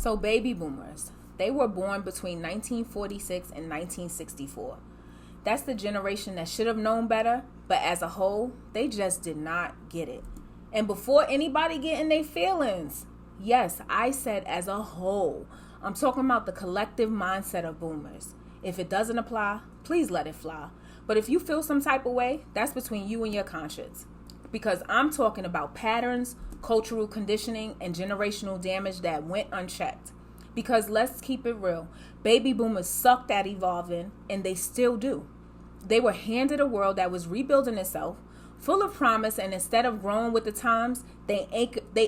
So baby boomers, they were born between 1946 and 1964. That's the generation that should have known better, but as a whole, they just did not get it. And before anybody get in their feelings, yes, I said as a whole. I'm talking about the collective mindset of boomers. If it doesn't apply, please let it fly. But if you feel some type of way, that's between you and your conscience. Because I'm talking about patterns, cultural conditioning, and generational damage that went unchecked. Because let's keep it real, baby boomers sucked at evolving, and they still do. They were handed a world that was rebuilding itself, full of promise, and instead of growing with the times, they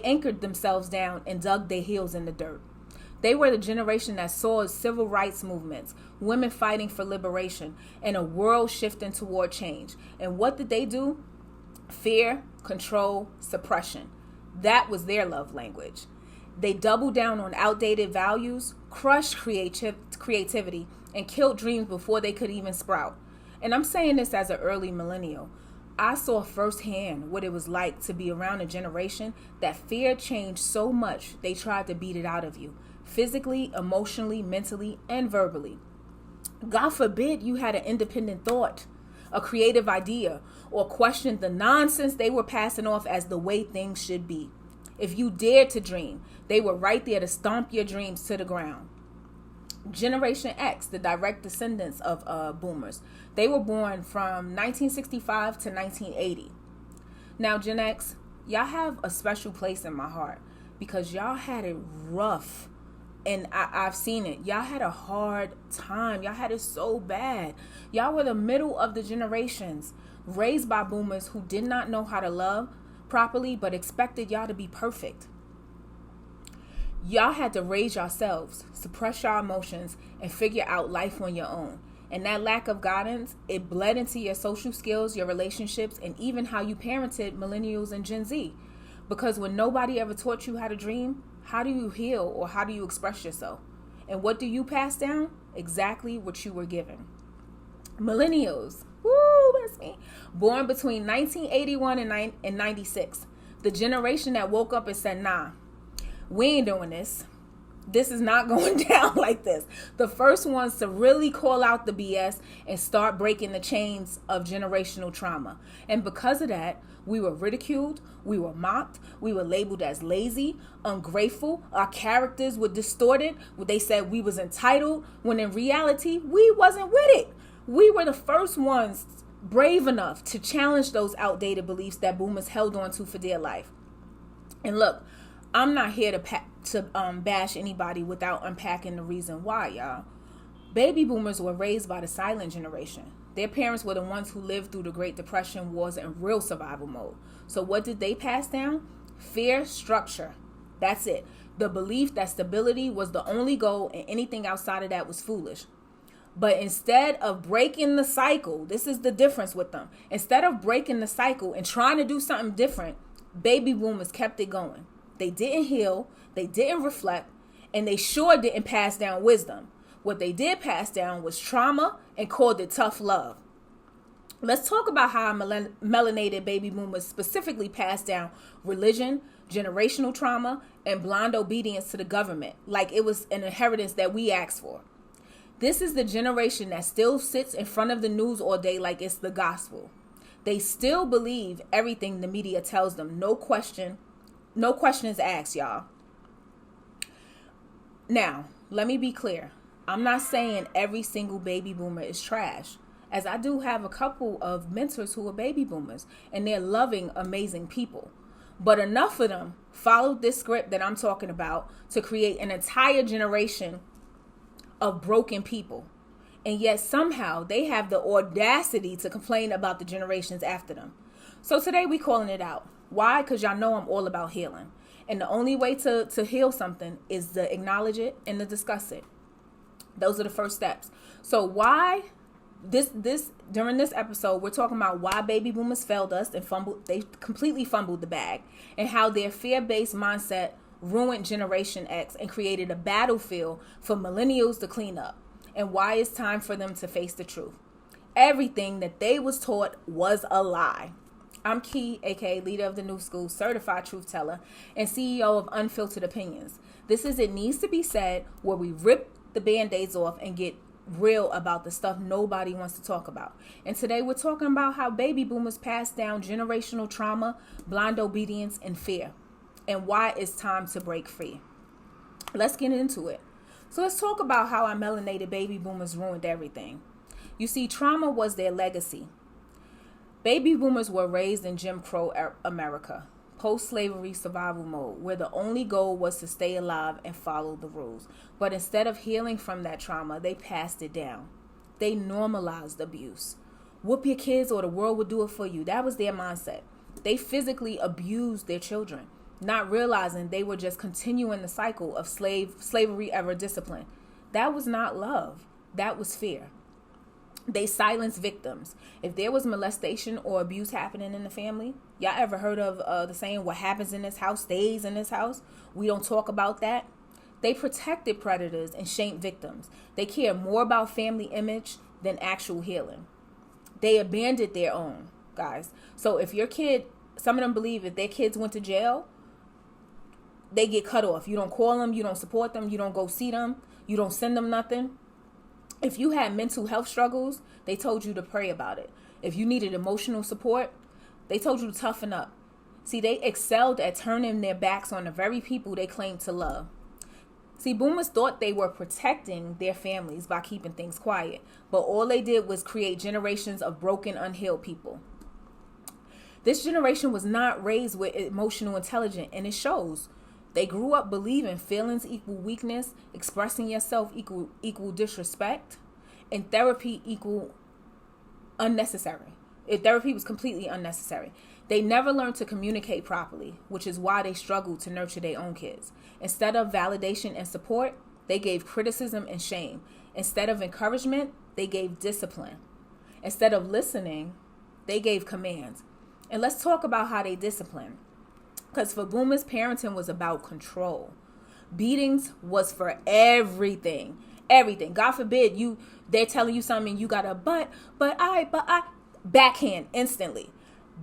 anchored themselves down and dug their heels in the dirt. They were the generation that saw civil rights movements, women fighting for liberation, and a world shifting toward change. And what did they do? Fear, control, suppression. That was their love language. They doubled down on outdated values, crushed creativity, and killed dreams before they could even sprout. And I'm saying this as an early millennial. I saw firsthand what it was like to be around a generation that fear changed so much they tried to beat it out of you, physically, emotionally, mentally, and verbally. God forbid you had an independent thought, a creative idea, or questioned the nonsense they were passing off as the way things should be. If you dared to dream, they were right there to stomp your dreams to the ground. Generation X, the direct descendants of boomers, they were born from 1965 to 1980. Now, Gen X, y'all have a special place in my heart because y'all had it rough. And I've seen it. Y'all had a hard time. Y'all had it so bad. Y'all were the middle of the generations, raised by boomers who did not know how to love properly, but expected y'all to be perfect. Y'all had to raise yourselves, suppress your emotions, and figure out life on your own. And that lack of guidance, it bled into your social skills, your relationships, and even how you parented millennials and Gen Z. Because when nobody ever taught you how to dream, how do you heal or how do you express yourself? And what do you pass down? Exactly what you were given. Millennials, woo, that's me. Born between 1981 and 96. The generation that woke up and said, nah, we ain't doing this. This is not going down like this. The first ones to really call out the BS and start breaking the chains of generational trauma. And because of that, we were ridiculed, we were mocked, we were labeled as lazy, ungrateful, our characters were distorted. They said we was entitled, when in reality, we wasn't with it. We were the first ones brave enough to challenge those outdated beliefs that boomers held on to for dear life. And look, I'm not here to bash anybody without unpacking the reason why, y'all. Baby boomers were raised by the silent generation. Their parents were the ones who lived through the Great Depression, wars, in real survival mode. So what did they pass down? Fear, structure. That's it. The belief that stability was the only goal and anything outside of that was foolish. But instead of breaking the cycle, this is the difference with them. Instead of breaking the cycle and trying to do something different, baby boomers kept it going. They didn't heal, they didn't reflect, and they sure didn't pass down wisdom. What they did pass down was trauma and called it tough love. Let's talk about how melanated baby boomers specifically passed down religion, generational trauma, and blind obedience to the government, like it was an inheritance that we asked for. This is the generation that still sits in front of the news all day like it's the gospel. They still believe everything the media tells them. No questions asked, y'all. Now, let me be clear. I'm not saying every single baby boomer is trash, as I do have a couple of mentors who are baby boomers, and they're loving, amazing people. But enough of them followed this script that I'm talking about to create an entire generation of broken people. And yet somehow they have the audacity to complain about the generations after them. So today we calling it out. Why? Because y'all know I'm all about healing. And the only way to heal something is to acknowledge it and to discuss it. Those are the first steps. So why during this episode, we're talking about why baby boomers failed us and they completely fumbled the bag, and how their fear-based mindset ruined Generation X and created a battlefield for millennials to clean up, and why it's time for them to face the truth. Everything that they was taught was a lie. I'm Key, aka leader of the new school, certified truth teller, and CEO of Unfiltered Opinions. This is It Needs to Be Said, where we rip the band-aids off and get real about the stuff nobody wants to talk about. And today we're talking about how baby boomers passed down generational trauma, blind obedience, and fear, and why it's time to break free. Let's get into it. So let's talk about how our melanated baby boomers ruined everything. You see, trauma was their legacy. Baby boomers were raised in Jim Crow America, post-slavery survival mode, where the only goal was to stay alive and follow the rules. But instead of healing from that trauma, they passed it down. They normalized abuse. Whoop your kids or the world will do it for you. That was their mindset. They physically abused their children, not realizing they were just continuing the cycle of slavery era discipline. That was not love. That was fear. They silenced victims. If there was molestation or abuse happening in the family, y'all ever heard of the saying, what happens in this house stays in this house? We don't talk about that. They protected predators and shamed victims. They cared more about family image than actual healing. They abandoned their own, guys. So if your kid, some of them believe if their kids went to jail, they get cut off. You don't call them, you don't support them, you don't go see them, you don't send them nothing. If you had mental health struggles, they told you to pray about it. If you needed emotional support, they told you to toughen up. See, they excelled at turning their backs on the very people they claimed to love. See, boomers thought they were protecting their families by keeping things quiet, but all they did was create generations of broken, unhealed people. This generation was not raised with emotional intelligence, and it shows. They grew up believing feelings equal weakness, expressing yourself equal disrespect, and therapy equal unnecessary. Therapy was completely unnecessary. They never learned to communicate properly, which is why they struggled to nurture their own kids. Instead of validation and support, they gave criticism and shame. Instead of encouragement, they gave discipline. Instead of listening, they gave commands. And let's talk about how they disciplined. Because for boomers, parenting was about control. Beatings was for everything. Everything. God forbid they're telling you something and you got a but I backhand instantly.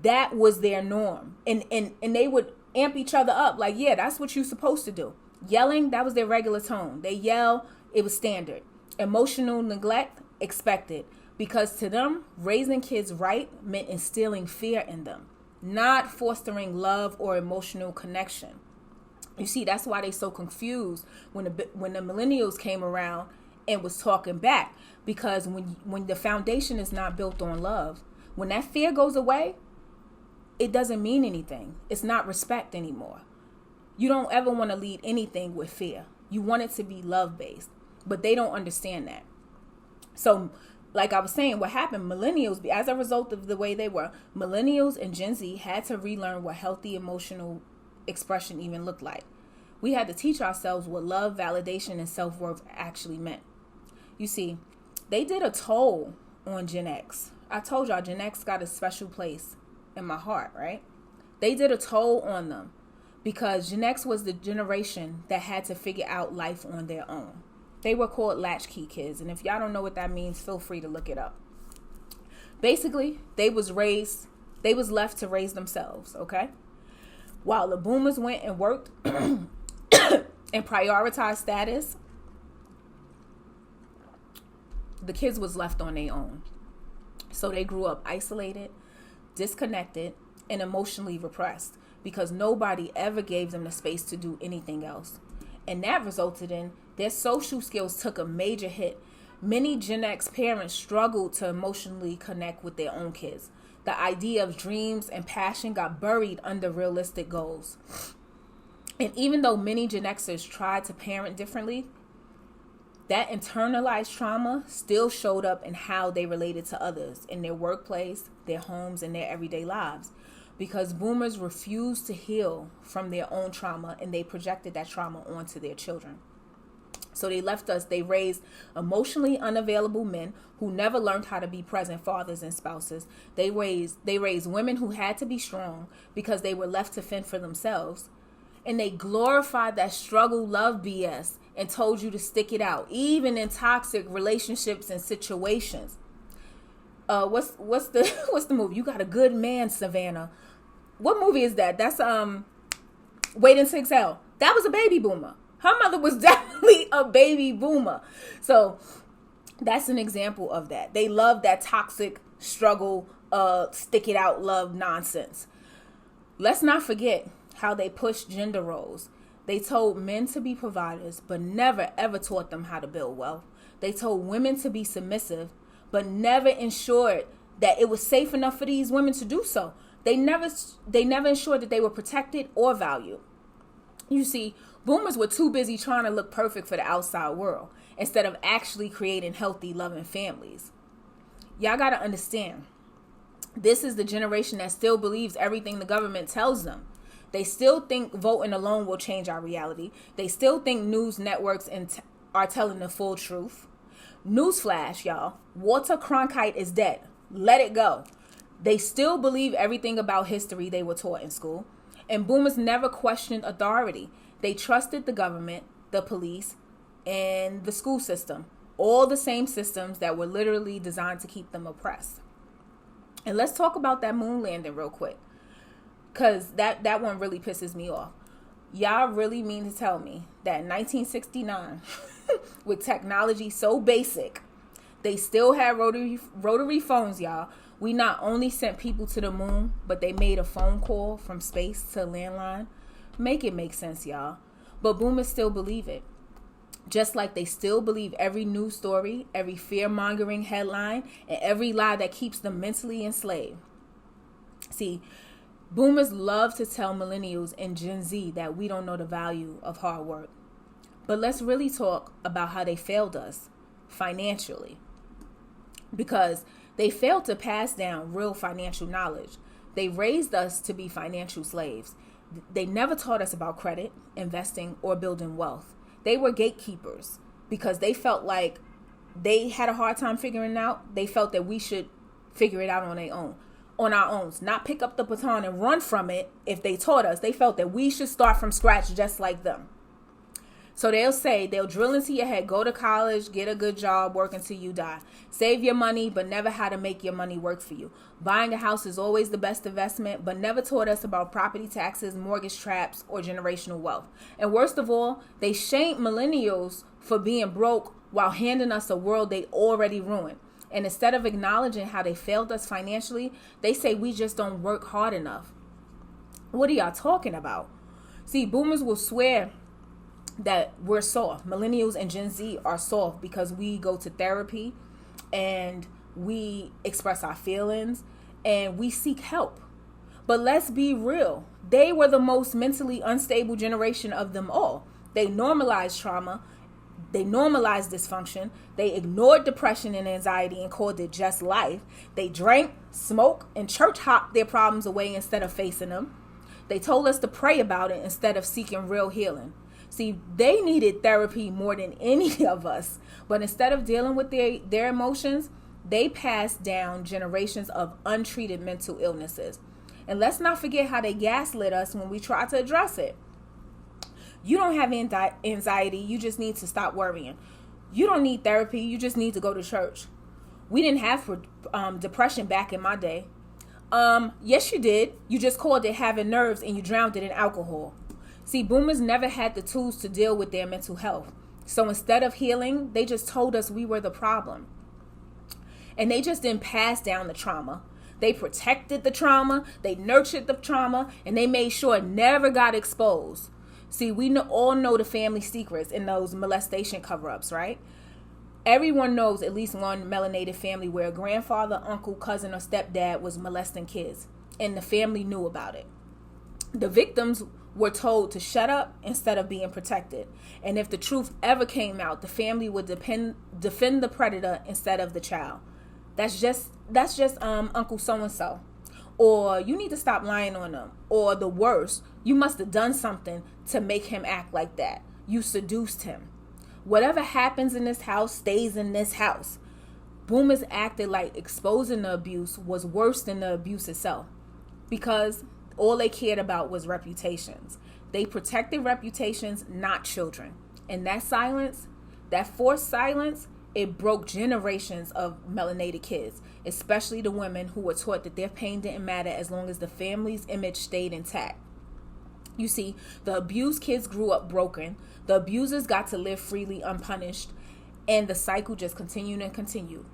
That was their norm. And they would amp each other up like, yeah, that's what you're supposed to do. Yelling, that was their regular tone. They yell, it was standard. Emotional neglect, expected. Because to them, raising kids right meant instilling fear in them, not fostering love or emotional connection. You see, that's why they're so confused when the millennials came around and was talking back. Because when the foundation is not built on love, when that fear goes away, it doesn't mean anything. It's not respect anymore. You don't ever want to lead anything with fear. You want it to be love-based, but they don't understand that. So, like I was saying, what happened, millennials, as a result of the way they were, millennials and Gen Z had to relearn what healthy emotional expression even looked like. We had to teach ourselves what love, validation, and self-worth actually meant. You see, they did a toll on Gen X. I told y'all Gen X got a special place in my heart, right? They did a toll on them because Gen X was the generation that had to figure out life on their own. They were called latchkey kids, and if y'all don't know what that means, feel free to look it up. Basically, they was left to raise themselves, okay? While the boomers went and worked and prioritized status, the kids was left on their own. So they grew up isolated, disconnected, and emotionally repressed because nobody ever gave them the space to do anything else. And that resulted in their social skills took a major hit. Many Gen X parents struggled to emotionally connect with their own kids. The idea of dreams and passion got buried under realistic goals. And even though many Gen Xers tried to parent differently, that internalized trauma still showed up in how they related to others in their workplace, their homes, and their everyday lives. Because boomers refused to heal from their own trauma and they projected that trauma onto their children. So they raised emotionally unavailable men who never learned how to be present fathers and spouses. They raised women who had to be strong because they were left to fend for themselves. And they glorified that struggle love BS and told you to stick it out, even in toxic relationships and situations. what's the what's the movie? You got a good man, Savannah. What movie is that? That's Waiting to Exhale. That was a baby boomer. Her mother was definitely a baby boomer. So that's an example of that. They love that toxic struggle, stick it out love nonsense. Let's not forget how they pushed gender roles. They told men to be providers, but never ever taught them how to build wealth. They told women to be submissive, but never ensured that it was safe enough for these women to do so. They never ensured that they were protected or valued. You see, boomers were too busy trying to look perfect for the outside world instead of actually creating healthy, loving families. Y'all got to understand, this is the generation that still believes everything the government tells them. They still think voting alone will change our reality. They still think news networks are telling the full truth. Newsflash, y'all. Walter Cronkite is dead. Let it go. They still believe everything about history they were taught in school. And boomers never questioned authority. They trusted the government, the police, and the school system. All the same systems that were literally designed to keep them oppressed. And let's talk about that moon landing real quick, because that one really pisses me off. Y'all really mean to tell me that in 1969, with technology so basic, they still had rotary phones, y'all. We not only sent people to the moon, but they made a phone call from space to a landline. Make it make sense, y'all. But boomers still believe it. Just like they still believe every news story, every fear-mongering headline, and every lie that keeps them mentally enslaved. See, boomers love to tell millennials and Gen Z that we don't know the value of hard work. But let's really talk about how they failed us financially. Because they failed to pass down real financial knowledge. They raised us to be financial slaves. They never taught us about credit, investing, or building wealth. They were gatekeepers because they felt like they had a hard time figuring it out. They felt that we should figure it out on our own, not pick up the baton and run from it. If they taught us, they felt that we should start from scratch just like them. So they'll drill into your head, go to college, get a good job, work until you die. Save your money, but never how to make your money work for you. Buying a house is always the best investment, but never taught us about property taxes, mortgage traps, or generational wealth. And worst of all, they shamed millennials for being broke while handing us a world they already ruined. And instead of acknowledging how they failed us financially, they say we just don't work hard enough. What are y'all talking about? See, boomers will swear that we're soft. Millennials and Gen Z are soft because we go to therapy and we express our feelings and we seek help. But let's be real. They were the most mentally unstable generation of them all. They normalized trauma. They normalized dysfunction. They ignored depression and anxiety and called it just life. They drank, smoked, and church hopped their problems away instead of facing them. They told us to pray about it instead of seeking real healing. See, they needed therapy more than any of us. But instead of dealing with their emotions, they passed down generations of untreated mental illnesses. And let's not forget how they gaslit us when we tried to address it. You don't have anxiety. You just need to stop worrying. You don't need therapy. You just need to go to church. We didn't have depression back in my day. Yes, you did. You just called it having nerves and you drowned it in alcohol. See, boomers never had the tools to deal with their mental health. So instead of healing, they just told us we were the problem. And they just didn't pass down the trauma. They protected the trauma, they nurtured the trauma, and they made sure it never got exposed. See, we all know the family secrets in those molestation cover-ups, right? Everyone knows at least one melanated family where a grandfather, uncle, cousin, or stepdad was molesting kids, and the family knew about it. The victims were told to shut up instead of being protected. And if the truth ever came out, the family would defend the predator instead of the child. That's just Uncle so-and-so. Or you need to stop lying on them. Or the worst, you must have done something to make him act like that. You seduced him. Whatever happens in this house stays in this house. Boomers acted like exposing the abuse was worse than the abuse itself. Because all they cared about was reputations. They protected reputations, not children. And that silence, that forced silence, it broke generations of melanated kids, especially the women who were taught that their pain didn't matter as long as the family's image stayed intact. You see, the abused kids grew up broken, the abusers got to live freely unpunished, and the cycle just continued and continued.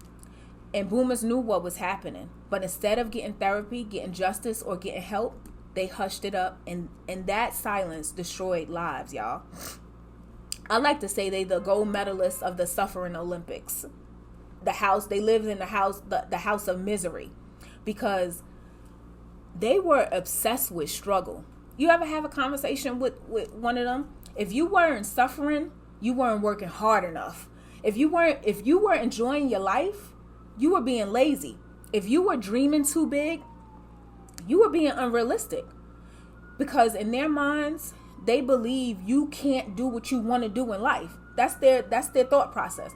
And boomers knew what was happening, but instead of getting therapy, getting justice, or getting help, they hushed it up, and that silence destroyed lives, y'all. I like to say they the gold medalists of the suffering Olympics. They lived in the house of misery, because they were obsessed with struggle. You ever have a conversation with one of them? If you weren't suffering, you weren't working hard enough. If you were enjoying your life, you were being lazy. If you were dreaming too big, you were being unrealistic. Because in their minds, they believe you can't do what you want to do in life. That's their thought process.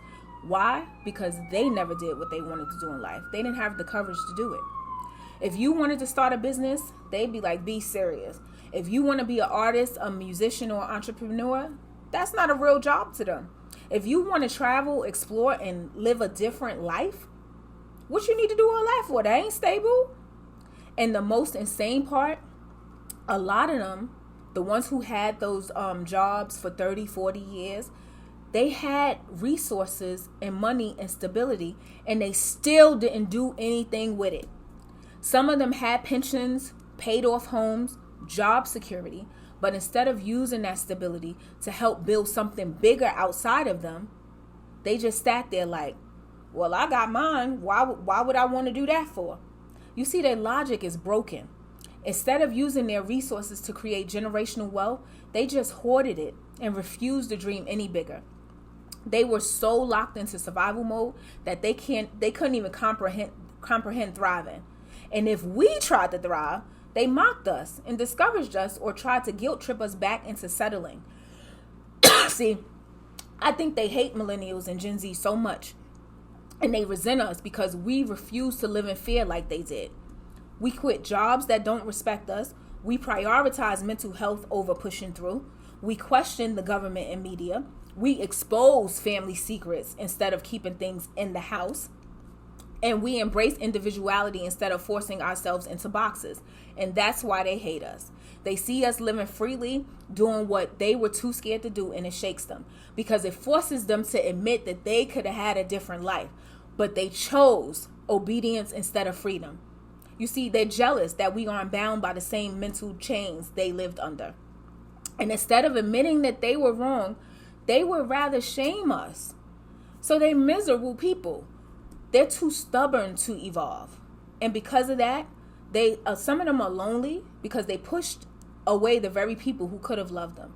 Why? Because they never did what they wanted to do in life. They didn't have the courage to do it. If you wanted to start a business, they'd be like, be serious. If you want to be an artist, a musician, or entrepreneur, that's not a real job to them. If you want to travel, explore, and live a different life, what you need to do all that for? That ain't stable. And the most insane part, a lot of them, the ones who had those jobs for 30, 40 years, they had resources and money and stability, and they still didn't do anything with it. Some of them had pensions, paid off homes, job security, but instead of using that stability to help build something bigger outside of them, they just sat there like, well, I got mine. Why would I want to do that for? You see, their logic is broken. Instead of using their resources to create generational wealth, they just hoarded it and refused to dream any bigger. They were so locked into survival mode that they couldn't even comprehend thriving. And if we tried to thrive, they mocked us and discouraged us, or tried to guilt trip us back into settling. See, I think they hate millennials and Gen Z so much, and they resent us because we refuse to live in fear like they did. We quit jobs that don't respect us. We prioritize mental health over pushing through. We question the government and media. We expose family secrets instead of keeping things in the house. And we embrace individuality instead of forcing ourselves into boxes. And that's why they hate us. They see us living freely, doing what they were too scared to do, and it shakes them. Because it forces them to admit that they could have had a different life. But they chose obedience instead of freedom. You see, they're jealous that we aren't bound by the same mental chains they lived under. And instead of admitting that they were wrong, they would rather shame us. So they're miserable people. They're too stubborn to evolve. And because of that, some of them are lonely because they pushed away the very people who could have loved them.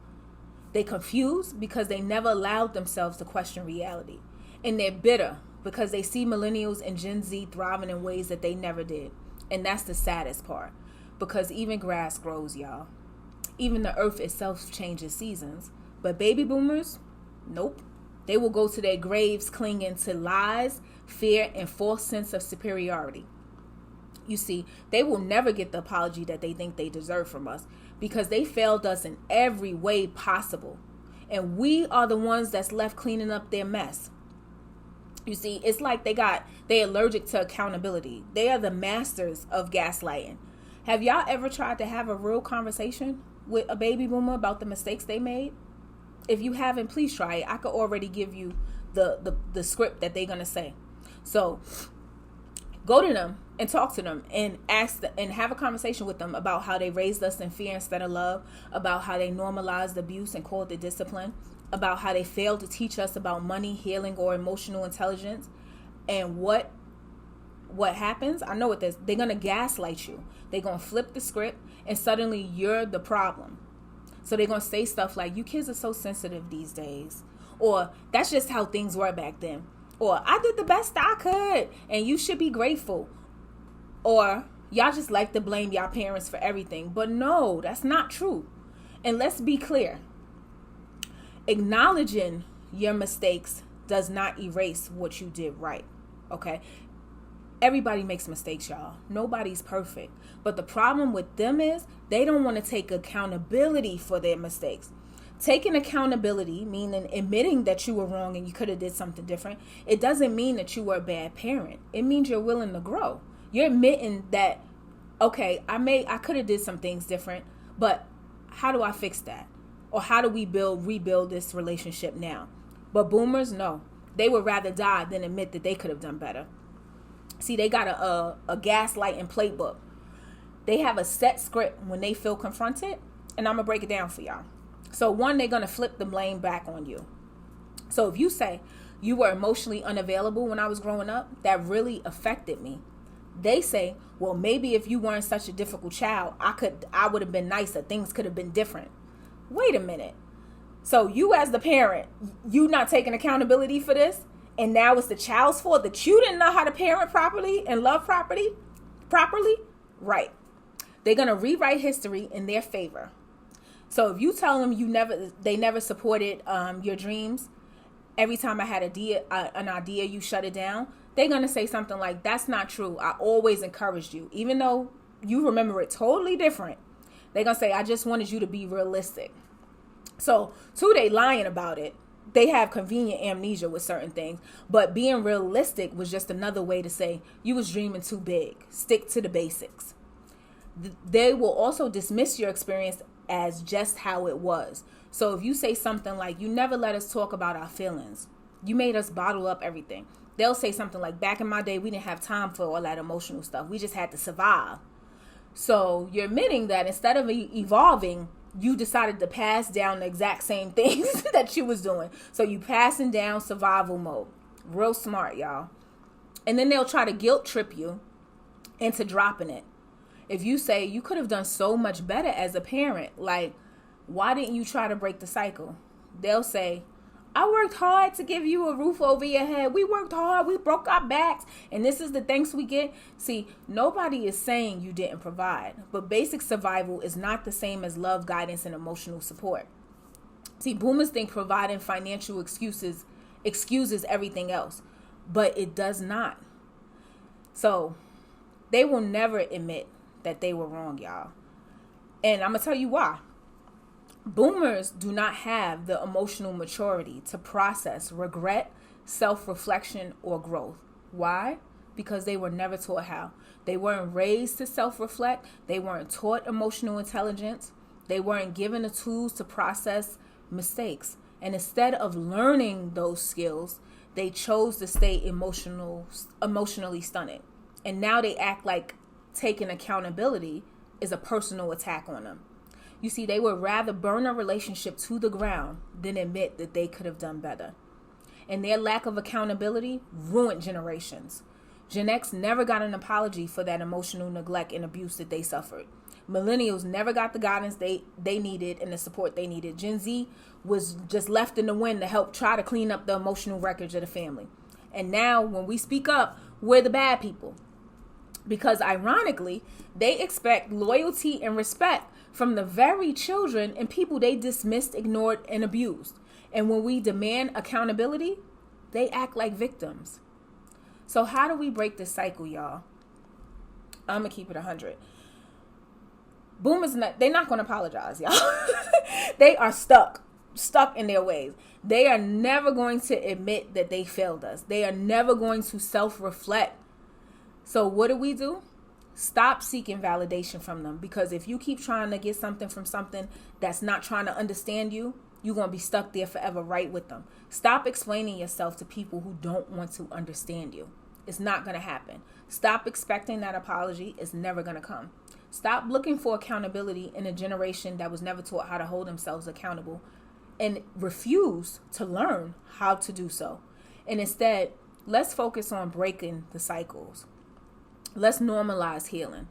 They confused because they never allowed themselves to question reality. And they're bitter because they see millennials and Gen Z thriving in ways that they never did. And that's the saddest part, because even grass grows, y'all. Even the earth itself changes seasons. But baby boomers, nope. They will go to their graves clinging to lies, fear, and false sense of superiority. You see, they will never get the apology that they think they deserve from us, because they failed us in every way possible. And we are the ones that's left cleaning up their mess. You see, it's like they're allergic to accountability. They are the masters of gaslighting. Have y'all ever tried to have a real conversation with a baby boomer about the mistakes they made? If you haven't, please try it. I could already give you the script that they're going to say. So go to them and talk to them and ask and have a conversation with them about how they raised us in fear instead of love, about how they normalized abuse and called it discipline, about how they failed to teach us about money, healing, or emotional intelligence. And what happens? I know what this. They're going to gaslight you. They're going to flip the script, and suddenly you're the problem. So they're going to say stuff like, you kids are so sensitive these days. Or, that's just how things were back then. Or, I did the best I could, and you should be grateful. Or, y'all just like to blame y'all parents for everything. But no, that's not true. And let's be clear. Acknowledging your mistakes does not erase what you did right. Okay? Everybody makes mistakes, y'all. Nobody's perfect. But the problem with them is they don't want to take accountability for their mistakes. Taking accountability, meaning admitting that you were wrong and you could have did something different, it doesn't mean that you were a bad parent. It means you're willing to grow. You're admitting that, okay, I could have did some things different, but how do I fix that? Or how do we rebuild this relationship now? But boomers, no. They would rather die than admit that they could have done better. See, they got a gaslighting playbook. They have a set script when they feel confronted, and I'm going to break it down for y'all. So one, they're going to flip the blame back on you. So if you say, you were emotionally unavailable when I was growing up, that really affected me. They say, well, maybe if you weren't such a difficult child, I would have been nicer. Things could have been different. Wait a minute. So you as the parent, you not taking accountability for this, and now it's the child's fault that you didn't know how to parent properly and love properly? Right. They're going to rewrite history in their favor. So if you tell them they never supported your dreams, every time I had an idea, you shut it down, they're going to say something like, that's not true. I always encouraged you. Even though you remember it totally different, they're going to say, I just wanted you to be realistic. So, two, they lying about it. They have convenient amnesia with certain things. But being realistic was just another way to say, you was dreaming too big. Stick to the basics. They will also dismiss your experience as just how it was. So if you say something like, you never let us talk about our feelings, you made us bottle up everything, they'll say something like, back in my day, we didn't have time for all that emotional stuff. We just had to survive. So you're admitting that instead of evolving, you decided to pass down the exact same things that you was doing. So you passing down survival mode. Real smart, y'all. And then they'll try to guilt trip you into dropping it. If you say, you could have done so much better as a parent, like, why didn't you try to break the cycle? They'll say, I worked hard to give you a roof over your head. We worked hard. We broke our backs. And this is the thanks we get. See, nobody is saying you didn't provide. But basic survival is not the same as love, guidance, and emotional support. See, boomers think providing financial excuses everything else. But it does not. So they will never admit that they were wrong, y'all. And I'm going to tell you why. Boomers do not have the emotional maturity to process regret, self-reflection, or growth. Why? Because they were never taught how. They weren't raised to self-reflect. They weren't taught emotional intelligence. They weren't given the tools to process mistakes. And instead of learning those skills, they chose to stay emotionally stunted. And now they act like taking accountability is a personal attack on them. You see, they would rather burn a relationship to the ground than admit that they could have done better. And their lack of accountability ruined generations. Gen X never got an apology for that emotional neglect and abuse that they suffered. Millennials never got the guidance they needed and the support they needed. Gen Z was just left in the wind to help try to clean up the emotional wreckage of the family. And now when we speak up, we're the bad people. Because ironically, they expect loyalty and respect from the very children and people they dismissed, ignored, and abused. And when we demand accountability, they act like victims. So how do we break this cycle, y'all? I'm going to keep it 100. Boomers, they're not going to apologize, y'all. They are stuck in their ways. They are never going to admit that they failed us. They are never going to self-reflect. So what do? Stop seeking validation from them. Because if you keep trying to get something from something that's not trying to understand you, you're going to be stuck there forever right with them. Stop explaining yourself to people who don't want to understand you. It's not going to happen. Stop expecting that apology. It's never going to come. Stop looking for accountability in a generation that was never taught how to hold themselves accountable and refuse to learn how to do so. And instead, let's focus on breaking the cycles. Let's normalize healing.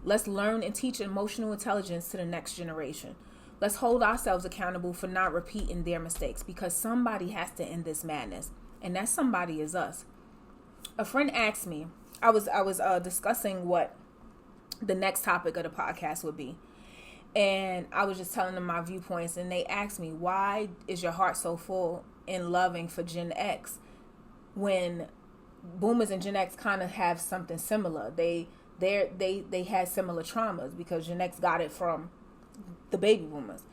Let's learn and teach emotional intelligence to the next generation. Let's hold ourselves accountable for not repeating their mistakes, because somebody has to end this madness, and that somebody is us. A friend asked me, I was discussing what the next topic of the podcast would be, and I was just telling them my viewpoints, and they asked me, why is your heart so full in loving for Gen X when Boomers and Gen X kind of have something similar? They had similar traumas because Gen X got it from the baby boomers.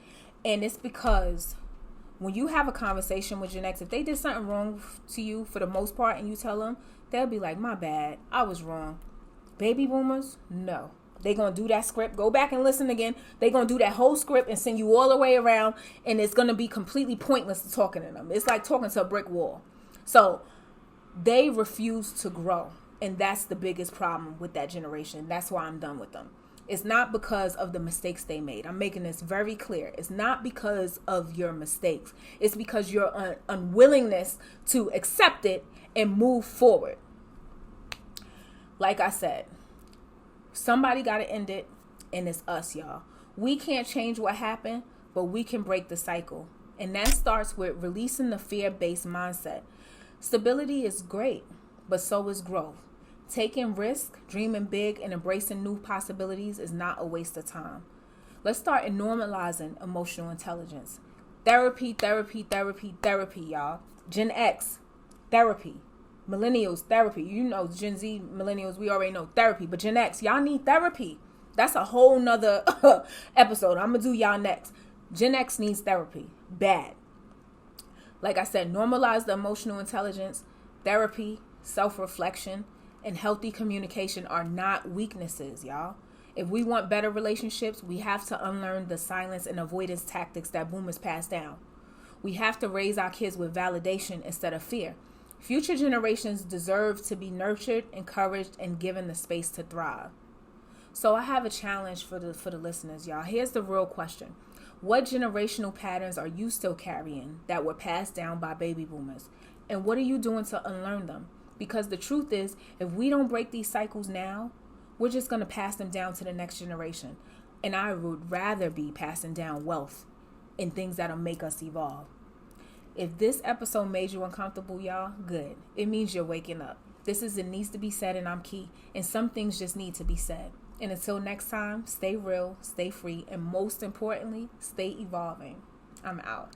And it's because when you have a conversation with Gen X, if they did something wrong to you for the most part and you tell them, they'll be like, my bad, I was wrong. Baby boomers, no. They're going to do that script. Go back and listen again. They're going to do that whole script and send you all the way around. And it's going to be completely pointless to talking to them. It's like talking to a brick wall. So they refuse to grow. And that's the biggest problem with that generation. That's why I'm done with them. It's not because of the mistakes they made. I'm making this very clear. It's not because of your mistakes. It's because your unwillingness to accept it and move forward. Like I said, somebody got to end it, and it's us, y'all. We can't change what happened, but we can break the cycle. And that starts with releasing the fear-based mindset. Stability is great, but so is growth. Taking risks, dreaming big, and embracing new possibilities is not a waste of time. Let's start normalizing emotional intelligence. Therapy, therapy, therapy, therapy, y'all. Gen X, therapy. Millennials, therapy. You know, Gen Z, millennials, we already know therapy. But Gen X, y'all need therapy. That's a whole nother episode. I'm going to do y'all next. Gen X needs therapy. Bad. Like I said, normalize the emotional intelligence. Therapy, self-reflection, and healthy communication are not weaknesses, y'all. If we want better relationships, we have to unlearn the silence and avoidance tactics that boomers passed down. We have to raise our kids with validation instead of fear. Future generations deserve to be nurtured, encouraged, and given the space to thrive. So I have a challenge for the listeners, y'all. Here's the real question. What generational patterns are you still carrying that were passed down by baby boomers? And what are you doing to unlearn them? Because the truth is, if we don't break these cycles now, we're just going to pass them down to the next generation. And I would rather be passing down wealth and things that'll make us evolve. If this episode made you uncomfortable, y'all, good. It means you're waking up. This is It Needs to Be Said, and I'm Key. And some things just need to be said. And until next time, stay real, stay free, and most importantly, stay evolving. I'm out.